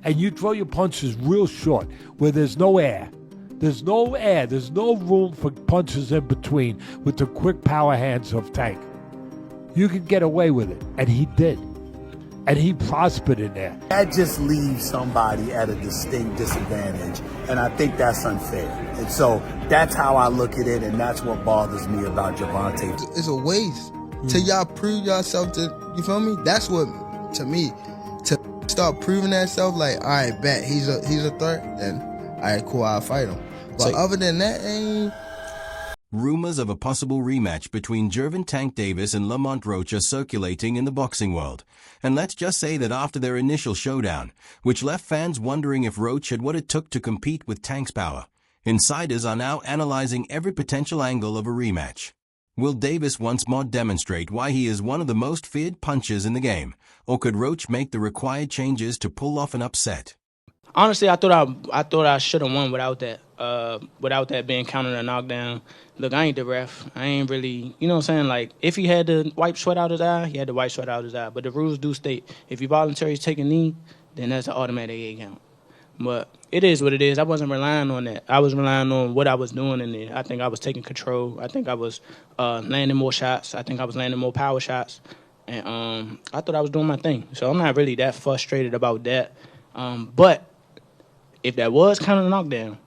and you throw your punches real short where there's no air. There's no air. There's no room for punches in between with the quick power hands of Tank. You can get away with it, and he did. And he prospered in there. That just leaves somebody at a distinct disadvantage, and I think that's unfair. And so that's how I look at it, and that's what bothers me about Gervonta. It's a waste. Till y'all prove yourself to, you feel me? That's what, to me, to start proving that self, like, all right, bet, he's a threat, then, all right, cool, I'll fight him. But other than that, ain't... Rumors of a possible rematch between Gervonta Tank Davis and Lamont Roach are circulating in the boxing world. And let's just say that after their initial showdown, which left fans wondering if Roach had what it took to compete with Tank's power, insiders are now analyzing every potential angle of a rematch. Will Davis once more demonstrate why he is one of the most feared punchers in the game, or could Roach make the required changes to pull off an upset? Honestly, I thought I should have won without that being counted a knockdown. Look, I ain't the ref. I ain't really, you know what I'm saying? Like, if he had to wipe sweat out his eye, he had to wipe sweat out his eye. But the rules do state if you voluntarily take a knee, then that's an automatic 8 count. But it is what it is. I wasn't relying on that. I was relying on what I was doing in there. I think I was taking control. I think I was landing more shots. I think I was landing more power shots. And I thought I was doing my thing. So I'm not really that frustrated about that. But if that was kind of a knockdown,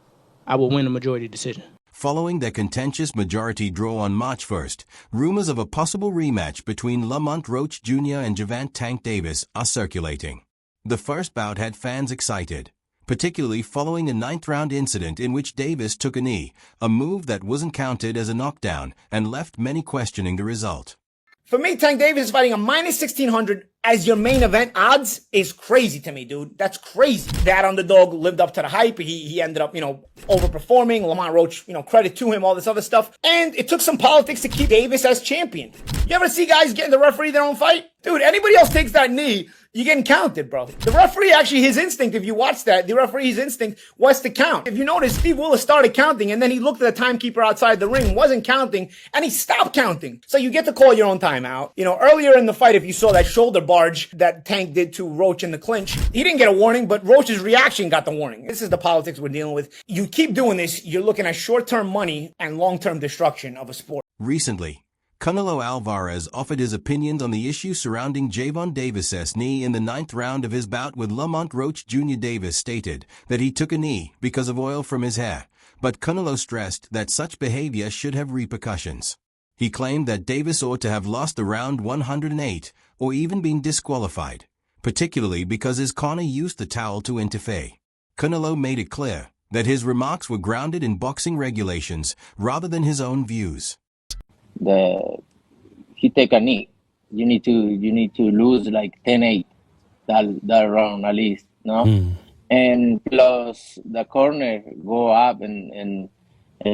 I would win the majority decision. Following their contentious majority draw on March 1st, rumors of a possible rematch between Lamont Roach Jr. and Gervonta Tank Davis are circulating. The first bout had fans excited, particularly following a 9th-round incident in which Davis took a knee, a move that wasn't counted as a knockdown and left many questioning the result. For me, Tank Davis fighting a minus 1,600 as your main event odds is crazy to me, dude. That's crazy. That underdog lived up to the hype. He ended up, overperforming. Lamont Roach, credit to him, all this other stuff. And it took some politics to keep Davis as champion. You ever see guys getting the referee their own fight? Dude, anybody else takes that knee, you're getting counted, bro. The referee, actually, his instinct, if you watch that, the referee's instinct was to count. If you notice, Steve Willis started counting, and then he looked at the timekeeper outside the ring, wasn't counting, and he stopped counting. So you get to call your own timeout. Earlier in the fight, if you saw that shoulder barge that Tank did to Roach in the clinch, he didn't get a warning, but Roach's reaction got the warning. This is the politics we're dealing with. You keep doing this, you're looking at short-term money and long-term destruction of a sport. Recently, Canelo Alvarez offered his opinions on the issue surrounding Gervonta Davis's knee in the 9th round of his bout with Lamont Roach Jr. Davis stated that he took a knee because of oil from his hair, but Canelo stressed that such behavior should have repercussions. He claimed that Davis ought to have lost the round 108 or even been disqualified, particularly because his corner used the towel to interfere. Canelo made it clear that his remarks were grounded in boxing regulations rather than his own views. He take a knee. You need to lose like 10-8 that round at least, no? And plus the corner go up and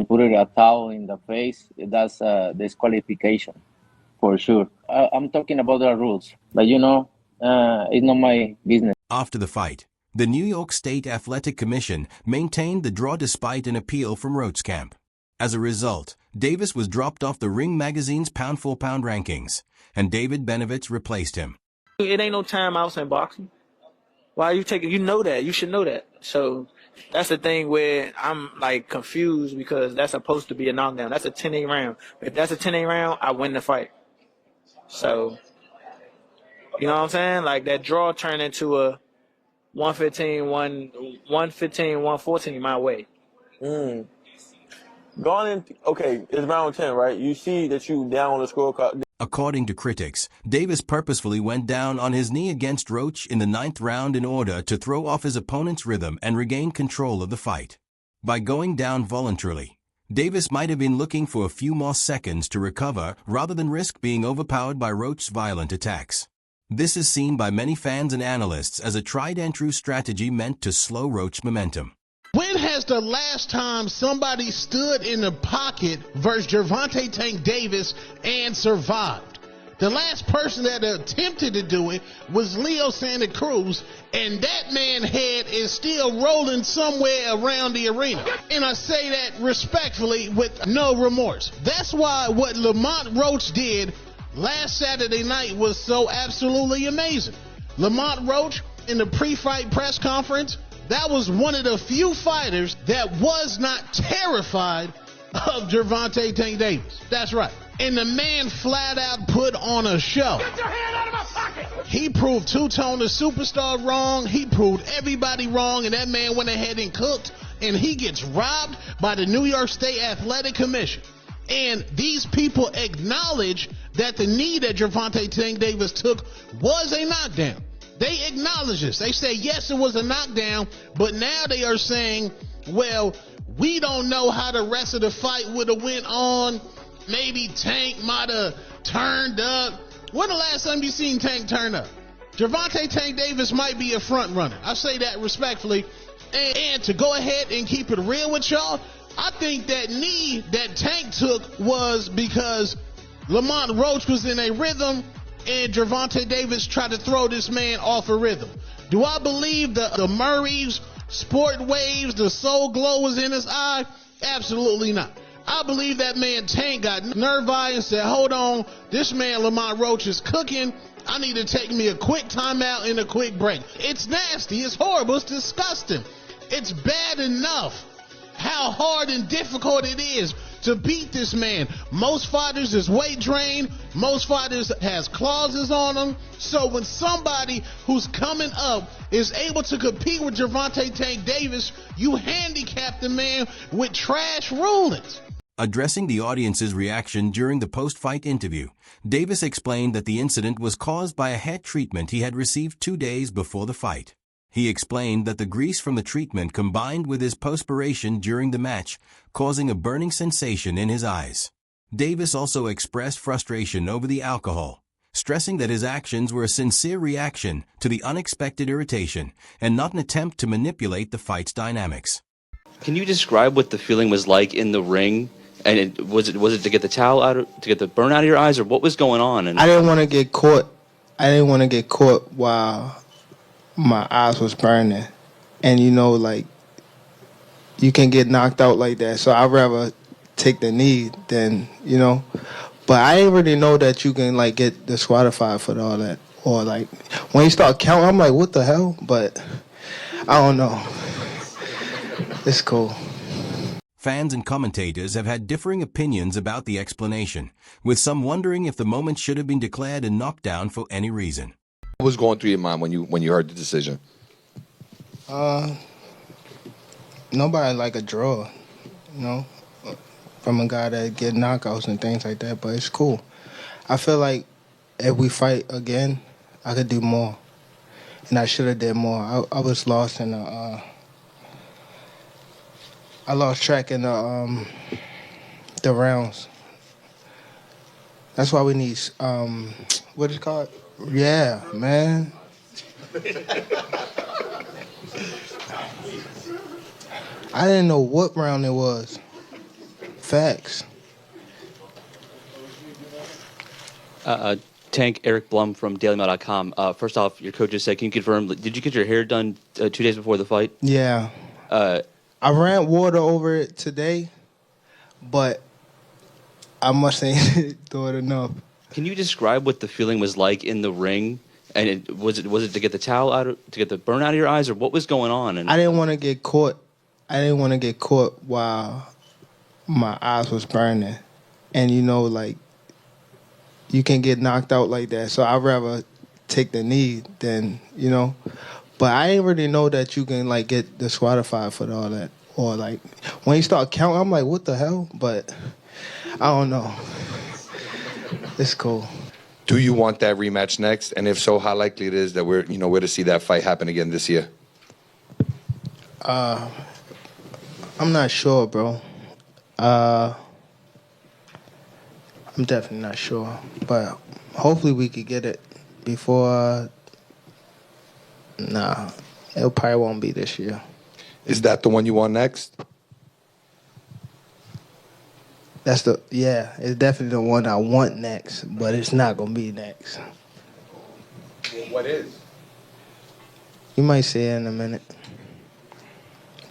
put it a towel in the face. That's disqualification for sure. I'm talking about the rules, but it's not my business. After the fight, the New York State Athletic Commission maintained the draw despite an appeal from Roach's camp. As a result, Davis was dropped off the Ring Magazine's pound-for-pound rankings, and David Benovitz replaced him. It ain't no timeouts in boxing. Why are you taking? You know that. You should know that. So that's the thing where I'm like confused because that's supposed to be a knockdown. That's a 10-8 round. If that's a 10-8 round, I win the fight. So, you know what I'm saying? Like that draw turned into a 115, 114 my way. Going in, okay, it's round 10, right? You see that you down on the scorecard. According to critics, Davis purposefully went down on his knee against Roach in the 9th round in order to throw off his opponent's rhythm and regain control of the fight. By going down voluntarily, Davis might have been looking for a few more seconds to recover rather than risk being overpowered by Roach's violent attacks. This is seen by many fans and analysts as a tried-and-true strategy meant to slow Roach's momentum. When has the last time somebody stood in the pocket versus Gervonta Tank Davis and survived? The last person that attempted to do it was Leo Santa Cruz, and that man's head is still rolling somewhere around the arena. And I say that respectfully with no remorse. That's why what Lamont Roach did last Saturday night was so absolutely amazing. Lamont Roach in the pre-fight press conference, that was one of the few fighters that was not terrified of Gervonta Tank Davis. That's right. And the man flat out put on a show. Get your hand out of my pocket! He proved Two-Tone the Superstar wrong. He proved everybody wrong, and that man went ahead and cooked, and he gets robbed by the New York State Athletic Commission. And these people acknowledge that the knee that Gervonta Tank Davis took was a knockdown. They acknowledge this. They say, yes, it was a knockdown, but now they are saying, well, we don't know how the rest of the fight would have went on. Maybe Tank might have turned up. When the last time you seen Tank turn up? Gervonta Tank Davis might be a front runner. I say that respectfully. And to go ahead and keep it real with y'all, I think that knee that Tank took was because Lamont Roach was in a rhythm and Gervonta Davis tried to throw this man off a rhythm. Do I believe the Murray's sport waves, the soul glow was in his eye? Absolutely not. I believe that man Tank got nerve-eye and said, hold on, this man Lamont Roach is cooking. I need to take me a quick timeout and a quick break. It's nasty. It's horrible. It's disgusting. It's bad enough how hard and difficult it is to beat this man. Most fighters is weight drained. Most fighters has clauses on them. So when somebody who's coming up is able to compete with Gervonta Tank Davis, you handicap the man with trash rulings. Addressing the audience's reaction during the post-fight interview, Davis explained that the incident was caused by a head treatment he had received 2 days before the fight. He explained that the grease from the treatment combined with his perspiration during the match, causing a burning sensation in his eyes. Davis also expressed frustration over the alcohol, stressing that his actions were a sincere reaction to the unexpected irritation and not an attempt to manipulate the fight's dynamics. Can you describe what the feeling was like in the ring? And was it to get the towel out, to get the burn out of your eyes, or what was going on? And I didn't want to get caught. I didn't want to get caught while my eyes was burning, and like you can get knocked out like that. So I'd rather take the knee than But I didn't really know that you can get disqualified for all that, or when you start counting, I'm like, what the hell? But I don't know. It's cool. Fans and commentators have had differing opinions about the explanation, with some wondering if the moment should have been declared a knockdown for any reason. What was going through your mind when you heard the decision? Nobody like a draw, from a guy that get knockouts and things like that, but it's cool. I feel like if we fight again, I could do more, and I should have did more. I was lost in the I lost track in the rounds. That's why we need what is it called? Yeah, man. I didn't know what round it was. Facts. Tank, Eric Blum from DailyMail.com. First off, your coach just said, can you confirm, did you get your hair done 2 days before the fight? Yeah. I ran water over it today, but I must ain't do it enough. Can you describe what the feeling was like in the ring? And was it to get the towel out, to get the burn out of your eyes, or what was going on? And I didn't want to get caught. I didn't want to get caught while my eyes was burning, and you can get knocked out like that. So I'd rather take the knee than But I didn't really know that you can get disqualified for all that, or when you start counting, I'm like, what the hell? But I don't know. It's cool. Do you want that rematch next? And if so, how likely it is that we're to see that fight happen again this year? I'm not sure, bro. I'm definitely not sure, but hopefully we could get it before. Nah, it probably won't be this year. Is that the one you want next? It's definitely the one I want next, but it's not gonna be next. What is? You might see it in a minute.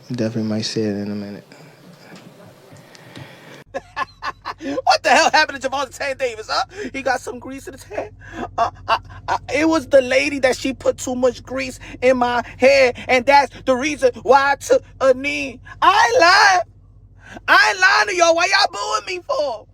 You definitely might see it in a minute. What the hell happened to Gervonta Tank Davis, huh? He got some grease in his hair. It was the lady that she put too much grease in my hair, and that's the reason why I took a knee. I ain't lying to y'all. Why y'all booing me for?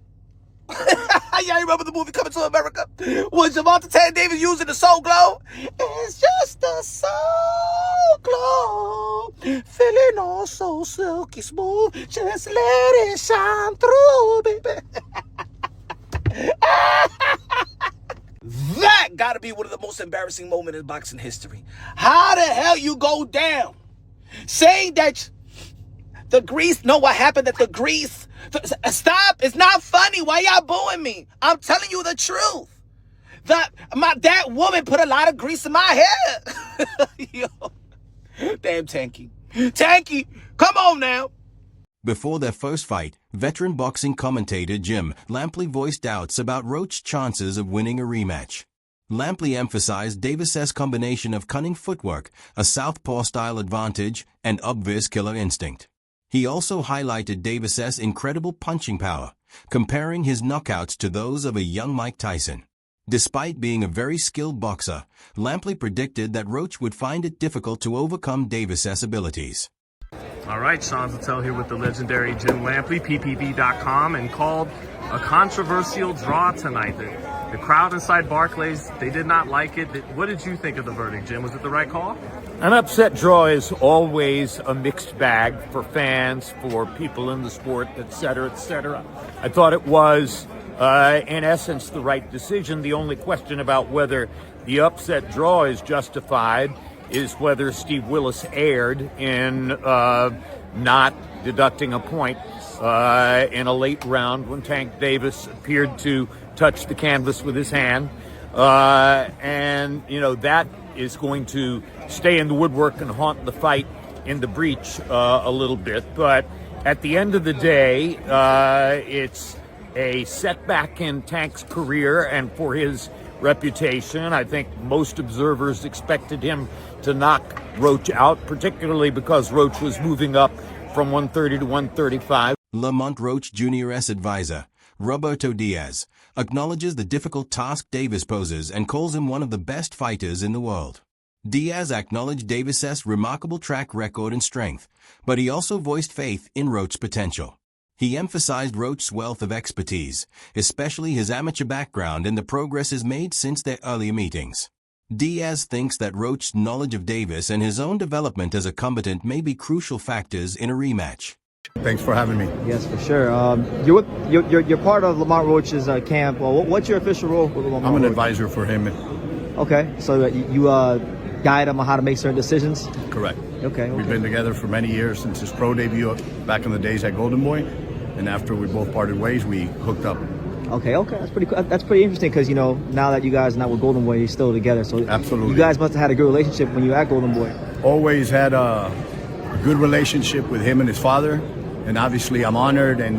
Y'all remember the movie Coming to America? Was Gervonta Davis using the Soul Glow? It's just a Soul Glow, feeling all so silky smooth. Just let it shine through, baby. That gotta be one of the most embarrassing moments in boxing history. How the hell you go down saying that the grease? Know what happened? That the grease. Stop! It's not funny. Why y'all booing me? I'm telling you the truth. That woman put a lot of grease in my hair. Yo, damn Tanky, come on now. Before their first fight, veteran boxing commentator Jim Lampley voiced doubts about Roach's chances of winning a rematch. Lampley emphasized Davis's combination of cunning footwork, a southpaw-style advantage, and obvious killer instinct. He also highlighted Davis's incredible punching power, comparing his knockouts to those of a young Mike Tyson. Despite being a very skilled boxer, Lampley predicted that Roach would find it difficult to overcome Davis's abilities. All right, Sean Zattel here with the legendary Jim Lampley, PPV.com, and called a controversial draw tonight. The crowd inside Barclays, they did not like it. What did you think of the verdict, Jim? Was it the right call? An upset draw is always a mixed bag for fans, for people in the sport, et cetera, et cetera. I thought it was, in essence, the right decision. The only question about whether the upset draw is justified is whether Steve Willis erred in not deducting a point in a late round when Tank Davis appeared to touch the canvas with his hand. And, that is going to stay in the woodwork and haunt the fight in the breach a little bit. But at the end of the day, it's a setback in Tank's career and for his reputation. I think most observers expected him to knock Roach out, particularly because Roach was moving up from 130 to 135. Lamont Roach Jr.'s advisor, Roberto Diaz, acknowledges the difficult task Davis poses and calls him one of the best fighters in the world. Diaz acknowledged Davis's remarkable track record and strength, but he also voiced faith in Roach's potential. He emphasized Roach's wealth of expertise, especially his amateur background and the progress he's made since their earlier meetings. Diaz thinks that Roach's knowledge of Davis and his own development as a combatant may be crucial factors in a rematch. Thanks for having me. Yes, for sure. You're part of Lamont Roach's camp. Well, what's your official role with Lamont Roach? I'm an advisor for him. Okay, so you guide him on how to make certain decisions? Correct. Okay. We've been together for many years since his pro debut back in the days at Golden Boy, and after we both parted ways, we hooked up. Okay, that's pretty cool. That's pretty interesting because now that you guys are not with Golden Boy, you're still together. So absolutely, you guys must have had a good relationship when you were at Golden Boy. Always had a good relationship with him and his father, and obviously I'm honored and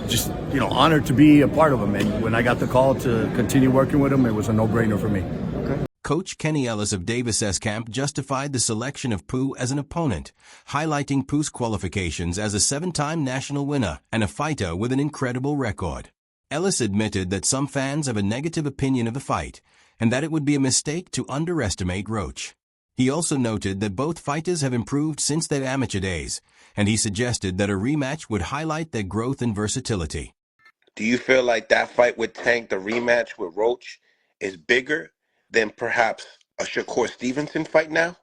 just honored to be a part of him. And when I got the call to continue working with him, it was a no-brainer for me. Okay. Coach Kenny Ellis of Davis's camp justified the selection of Pooh as an opponent, highlighting Pooh's qualifications as a 7-time national winner and a fighter with an incredible record. Ellis admitted that some fans have a negative opinion of the fight and that it would be a mistake to underestimate Roach. He also noted that both fighters have improved since their amateur days, and he suggested that a rematch would highlight their growth and versatility. Do you feel like that fight with Tank, the rematch with Roach, is bigger than perhaps a Shakur Stevenson fight now?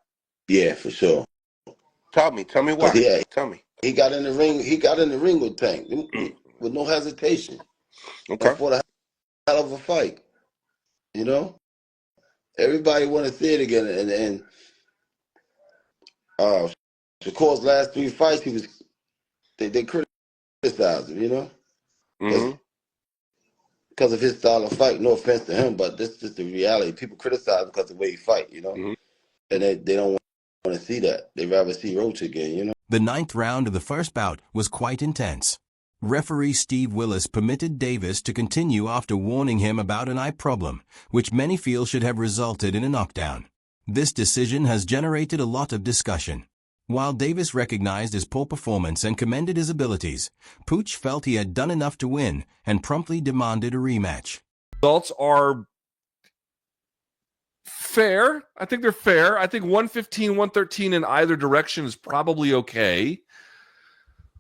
Yeah, for sure. Tell me why. Yeah, Tell me. He got in the ring. He got in the ring with Tank with no hesitation. Okay. For the hell of a fight, Everybody want to see it again, and Shakur's last 3 fights, they criticized him, because of his style of fight. No offense to him, but this is the reality. People criticize him because of the way he fight, and they don't want to see that. They rather see Roach again, The 9th round of the first bout was quite intense. Referee Steve Willis permitted Davis to continue after warning him about an eye problem, which many feel should have resulted in a knockdown. This decision has generated a lot of discussion. While Davis recognized his poor performance and commended his abilities, Pooch felt he had done enough to win and promptly demanded a rematch. Results are fair. I think they're fair. I think 115, 113 in either direction is probably okay.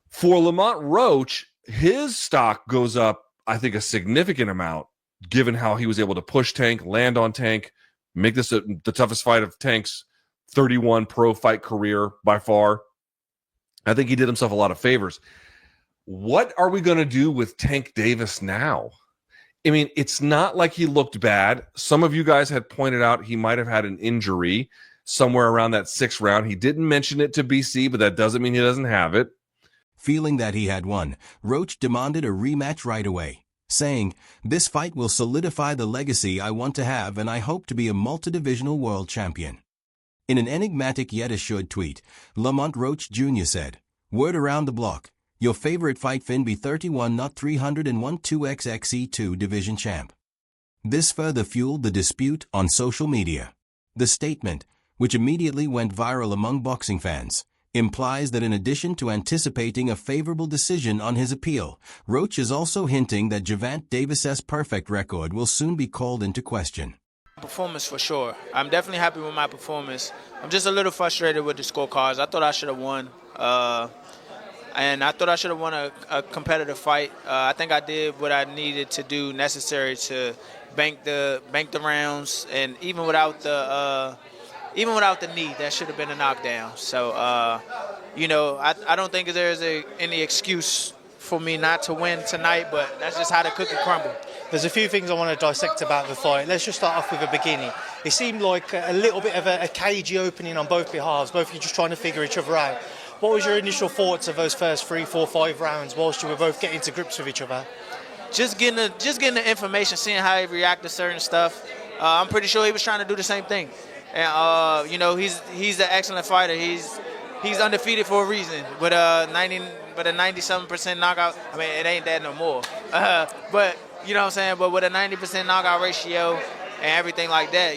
For Lamont Roach, his stock goes up, I think, a significant amount, given how he was able to push Tank, land on Tank, make this the toughest fight of Tank's 31 pro fight career by far. I think he did himself a lot of favors. What are we going to do with Tank Davis now? I mean, it's not like he looked bad. Some of you guys had pointed out he might have had an injury somewhere around that 6th round. He didn't mention it to BC, but that doesn't mean he doesn't have it. Feeling that he had won, Roach demanded a rematch right away, saying, "This fight will solidify the legacy I want to have, and I hope to be a multidivisional world champion." In an enigmatic yet assured tweet, Lamont Roach Jr. said, "Word around the block. Your favorite fight fin be 31 not 301 2XXE2 division champ." This further fueled the dispute on social media. The statement, which immediately went viral among boxing fans, implies that in addition to anticipating a favorable decision on his appeal, Roach is also hinting that Gervonta Davis's perfect record will soon be called into question. Performance for sure. I'm definitely happy with my performance. I'm just a little frustrated with the scorecards. I thought I should have won. And I thought I should have won a competitive fight. I think I did what I needed to do necessary to bank the rounds, and even without the knee, that should have been a knockdown. So, I don't think there's any excuse for me not to win tonight, but that's just how the cookie crumbled. There's a few things I want to dissect about the fight. Let's just start off with the beginning. It seemed like a little bit of a cagey opening on both behalves, both of you just trying to figure each other out. What was your initial thoughts of those first 3, 4, 5 rounds whilst you were both getting to grips with each other? Just getting the information, seeing how he reacted to certain stuff. I'm pretty sure he was trying to do the same thing. And he's an excellent fighter. He's undefeated for a reason. With a 97% knockout, I mean, it ain't that no more. But you know what I'm saying. But with a 90% knockout ratio and everything like that,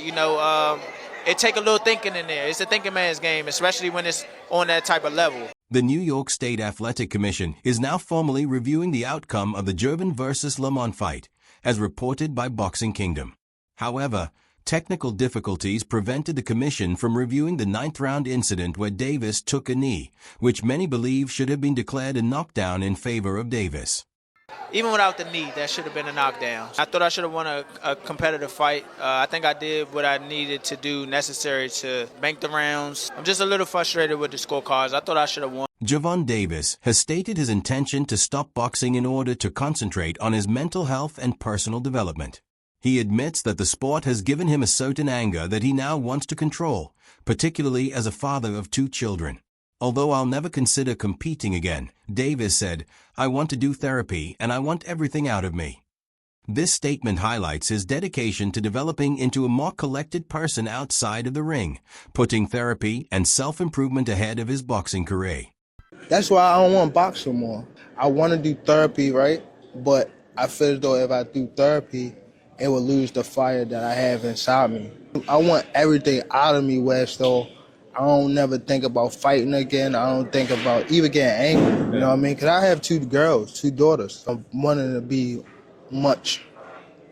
it take a little thinking in there. It's a thinking man's game, especially when it's on that type of level. The New York State Athletic Commission is now formally reviewing the outcome of the Gervonta versus Lamont fight, as reported by Boxing Kingdom. However, technical difficulties prevented the commission from reviewing the 9th round incident where Davis took a knee, which many believe should have been declared a knockdown in favor of Davis. Even without the knee, that should have been a knockdown. I thought I should have won a competitive fight. I think I did what I needed to do necessary to bank the rounds. I'm just a little frustrated with the scorecards. I thought I should have won. Gervonta Davis has stated his intention to stop boxing in order to concentrate on his mental health and personal development. He admits that the sport has given him a certain anger that he now wants to control, particularly as a father of 2 children. "Although I'll never consider competing again," Davis said, "I want to do therapy and I want everything out of me." This statement highlights his dedication to developing into a more collected person outside of the ring, putting therapy and self-improvement ahead of his boxing career. That's why I don't want to box no more. I want to do therapy, right? But I feel as though if I do therapy, it will lose the fire that I have inside me. I want everything out of me, where so I don't never think about fighting again. I don't think about even getting angry, you know what I mean? Because I have 2 girls, 2 daughters. I'm wanting to be much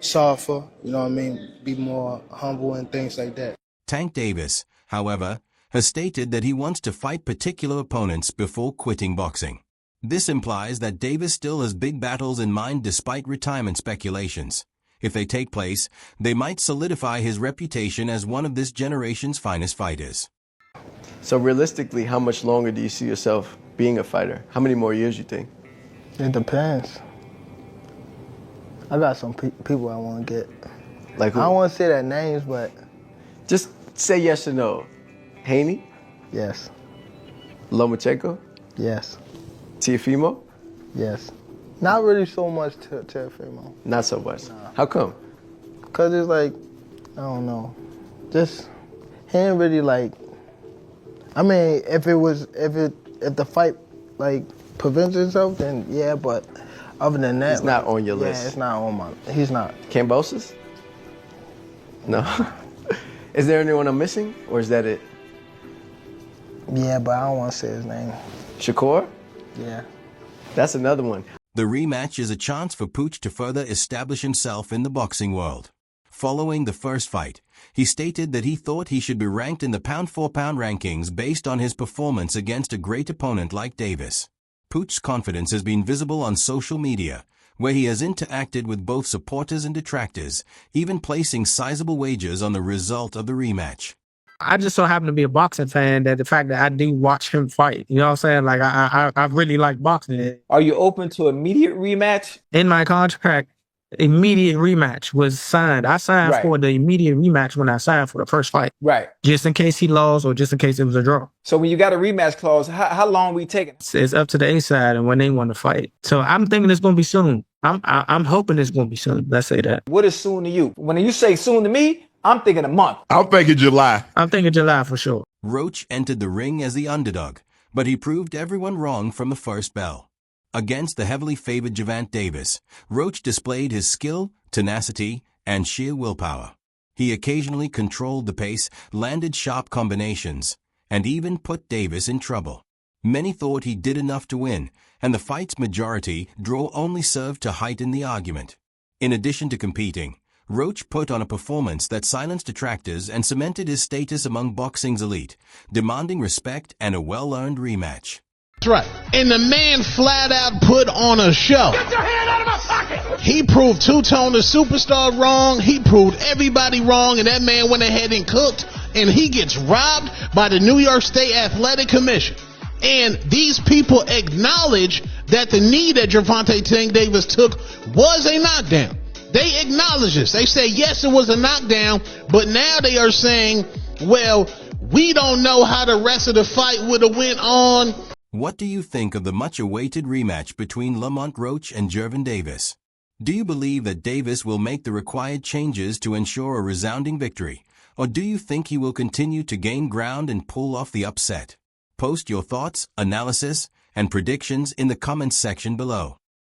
softer, you know what I mean? Be more humble and things like that. Tank Davis, however, has stated that he wants to fight particular opponents before quitting boxing. This implies that Davis still has big battles in mind despite retirement speculations. If they take place, they might solidify his reputation as one of this generation's finest fighters. So realistically, how much longer do you see yourself being a fighter? How many more years you think? It depends. I got some people I want to get. Like who? I don't want to say their names, but... Just say yes or no. Haney? Yes. Lomachenko? Yes. Teofimo? Yes. Not really so much Teofimo. Not so much? Nah. How come? Because it's like, I don't know. Just, he ain't really like... I mean, if the fight like prevents itself, then yeah. But other than that, he's not on your list. Yeah, it's not on my. He's not. Kambosos? No. Is there anyone I'm missing, or is that it? Yeah, but I don't want to say his name. Shakur? Yeah. That's another one. The rematch is a chance for Pooch to further establish himself in the boxing world. Following the first fight, he stated that he thought he should be ranked in the pound-for-pound rankings based on his performance against a great opponent like Davis. Pooch's confidence has been visible on social media, where he has interacted with both supporters and detractors, even placing sizable wagers on the result of the rematch. I just so happen to be a boxing fan that the fact that I do watch him fight, you know what I'm saying? Like, I really like boxing. Are you open to immediate rematch? In my contract, immediate rematch was signed. I signed Right. for the immediate rematch when I signed for the first fight. Right. Just in case he lost or just in case it was a draw. So when you got a rematch clause, how long we taking? It's up to the A side and when they want to fight. So I'm thinking it's going to be soon. I'm hoping it's going to be soon. Let's say that. What is soon to you? When you say soon to me, I'm thinking a month. I'm thinking July. I'm thinking July for sure. Roach entered the ring as the underdog, but he proved everyone wrong from the first bell. Against the heavily favored Gervonta Davis, Roach displayed his skill, tenacity, and sheer willpower. He occasionally controlled the pace, landed sharp combinations, and even put Davis in trouble. Many thought he did enough to win, and the fight's majority draw only served to heighten the argument. In addition to competing, Roach put on a performance that silenced detractors and cemented his status among boxing's elite, demanding respect and a well-earned rematch. That's right. And the man flat out put on a show. Get your hand out of my pocket! He proved Two-Tone the Superstar wrong. He proved everybody wrong, and that man went ahead and cooked, and he gets robbed by the New York State Athletic Commission. And these people acknowledge that the knee that Gervonta Tank Davis took was a knockdown. They acknowledge this. They say, yes, it was a knockdown, but now they are saying, well, we don't know how the rest of the fight would have went on. What do you think of the much-awaited rematch between Lamont Roach and Gervonta Davis? Do you believe that Davis will make the required changes to ensure a resounding victory, or do you think he will continue to gain ground and pull off the upset? Post your thoughts, analysis, and predictions in the comments section below.